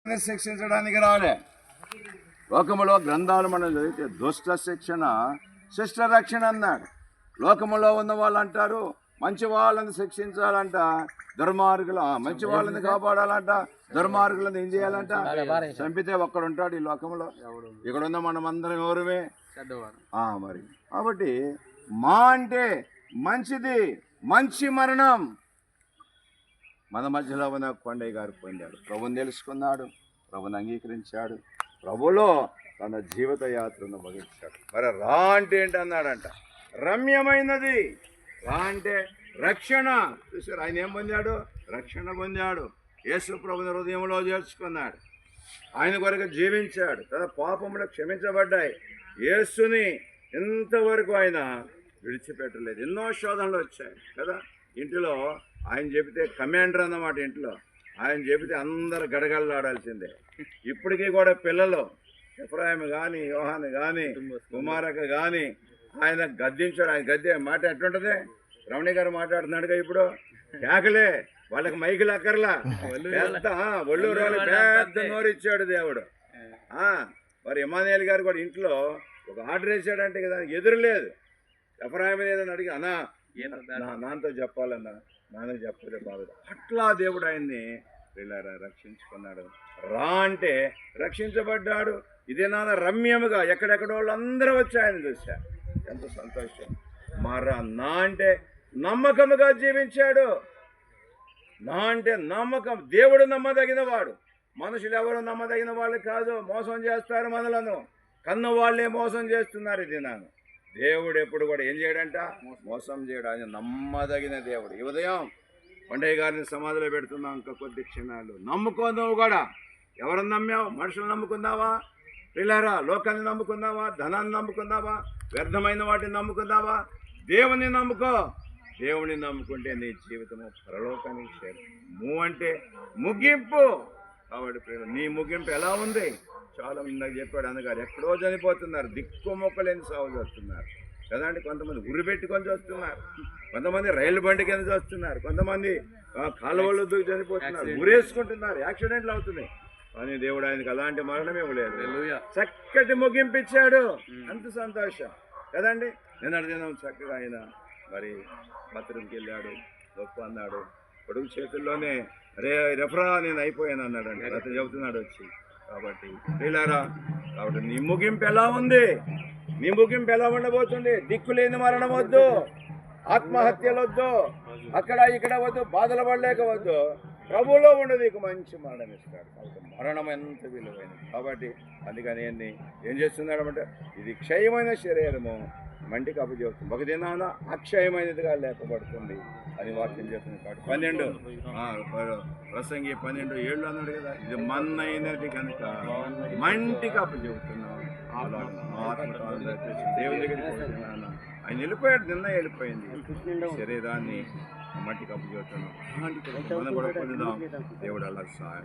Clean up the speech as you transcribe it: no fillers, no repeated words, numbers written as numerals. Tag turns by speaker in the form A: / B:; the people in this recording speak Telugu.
A: శిక్షించడానికి రాలే. లోకములో గ్రంథాలు మనం చదివితే దుష్ట శిక్షణ శిష్ట రక్షణ అన్నాడు. లోకములో ఉన్న వాళ్ళు అంటారు మంచి వాళ్ళని శిక్షించాలంట, దుర్మార్గులు మంచి వాళ్ళని కాపాడాలంట, దుర్మార్గులను ఏం చేయాలంట, చంపితే ఒక్కడుంటాడు ఈ లోకంలో. ఇక్కడ ఉన్న మనం అందరం ఎవరుమే మరి. కాబట్టి మా అంటే మంచిది, మంచి మరణం. మన మధ్యలో ఉన్న కొండయ్య గారు పొందాడు, ప్రభుని తెలుసుకున్నాడు, ప్రభుని అంగీకరించాడు, ప్రభులో తన జీవిత యాత్రను ముగించాడు. మరి రా అంటే ఏంటి అన్నాడంట, రమ్యమైనది. రా అంటే రక్షణ. చూసారు ఆయన ఏం పొందాడు, రక్షణ పొందాడు. యేసు ప్రభుని హృదయంలో చేర్చుకున్నాడు, ఆయన కొరకు జీవించాడు, తన పాపములు క్షమించబడ్డాయి. యేసుని ఇంతవరకు ఆయన విడిచిపెట్టలేదు. ఎన్నో శోధనలు వచ్చాయి కదా. ఇంటిలో ఆయన చెబితే కమాండర్ అన్నమాట. ఇంట్లో ఆయన చెబితే అందరు గడగడలాడాల్సిందే. ఇప్పటికీ కూడా పిల్లలు ఎఫ్రాయిము కానీ, యోహాను కానీ, కుమారక కానీ ఆయన గద్దించాడు. ఆయన గద్దె మాట ఎట్లుంటుంది, రమణి గారు మాట్లాడుతున్నాడుగా ఇప్పుడు, కేకలే, వాళ్ళకి మైకులు అక్కర్లా, పెద్ద ఒళ్ళు రోజులు పెద్ద నోరిచ్చాడు దేవుడు. మరి ఇమానుయేల్ గారు కూడా ఇంట్లో ఒక ఆర్డర్ వేసాడంటే కదా, ఎదురులేదు. ఎఫ్రాయిము ఏదని అడిగి, అన్నా నాన్నతో చెప్పాలన్నా, నాన్నకు చెప్పలే బాగుంది. అట్లా దేవుడు ఆయన్ని వీళ్ళారా రక్షించుకున్నాడు. రా అంటే రక్షించబడ్డాడు. ఇదే నాన్న రమ్యముగా ఎక్కడెక్కడ వాళ్ళందరూ వచ్చి ఆయన చూశారు. ఎంత సంతోషం. మరా నా అంటే నమ్మకముగా జీవించాడు. నా అంటే నమ్మకం. దేవుడు నమ్మదగిన వాడు, మనుషులు ఎవరు నమ్మదగిన వాళ్ళు కాదు. మోసం చేస్తారు మనలను, కన్న వాళ్ళే మోసం చేస్తున్నారు. ఇది నాన్న దేవుడు ఎప్పుడు కూడా ఏం చేయడంట, మోసం చేయడం. ఆయన నమ్మదగిన దేవుడు. ఈ ఉదయం కొండయ్య గారిని సమాధిలో పెడుతున్నాం. ఇంకా కొద్ది క్షణాలు నమ్ముకో. నువ్వు కూడా ఎవరిని నమ్మావు? మనుషులు నమ్ముకున్నావా? పిల్లరా, లోకాన్ని నమ్ముకున్నావా? ధనాన్ని నమ్ముకున్నావా? వ్యర్థమైన వాటిని నమ్ముకున్నావా? దేవుని నమ్ముకో. దేవుని నమ్ముకుంటే నీ జీవితము పరలోకానికి చేరు. అంటే ముగింపు. కాబట్టి నీ ముగింపు ఎలా ఉంది? చాలా మంది నాకు చెప్పాడు అన్నగారు, ఎక్కడో చనిపోతున్నారు, దిక్కుమొక్కలేని సాగు చేస్తున్నారు కదండి. కొంతమంది ఉరి పెట్టుకొని వస్తున్నారు, కొంతమంది రైలు బండి కింద వస్తున్నారు, కొంతమంది కాలువలు దూకి చనిపోతున్నారు, ఉరేసుకుంటున్నారు, యాక్సిడెంట్లు అవుతున్నాయి. కానీ దేవుడు ఆయనకు అలాంటి మరణం ఇవ్వలేదు. చక్కటి ముగింపిచ్చాడు. అంత సంతోషం కదండి. నిన్నటి దినం చక్కగా ఆయన మరి బాత్రూమ్కి వెళ్ళాడు, గొప్ప అన్నాడు. కొడుకు చేతుల్లోనే రెఫరా నేను అయిపోయాను అన్నాడండి. అతను చెబుతున్నాడు వచ్చి. కాబట్టి వీళ్ళారా, కాబట్టి నీ ముగింపు ఎలా ఉంది? నీ ముగింపు ఎలా ఉండబోతుంది? దిక్కులేని మరణం వద్దు, ఆత్మహత్యలు వద్దు, అక్కడ ఇక్కడ వద్దు, బాధలు పడలేక వద్దు. ప్రభువులో ఉండి నీకు మంచి మరణం ఇస్తాడు. కాబట్టి మరణం ఎంత విలువైనది. కాబట్టి అందుకని ఏం చేస్తున్నాడు అంటే, ఇది క్షయమైన శరీరము మంటికి అప్పచెబుతుంది, ఒక దినాన అక్షయమైనదిగా లేపబడుతుంది అని వాక్యం చేస్తుంది. కాబట్టి 12 ప్రసంగి 12:7 అన్నాడు కదా, ఇది మన్నైనది కనుక మంటికి అప్పచెబుతున్నాం. దేవుని దగ్గరికి పోతున్నాను. ఆయన వెళ్ళిపోయాడు, నిన్న వెళ్ళిపోయింది. శరీరాన్ని మట్టికి అప్పచెబుతున్నాం. మనం కూడా పొందుదాం. దేవుడు అలా సహాయం.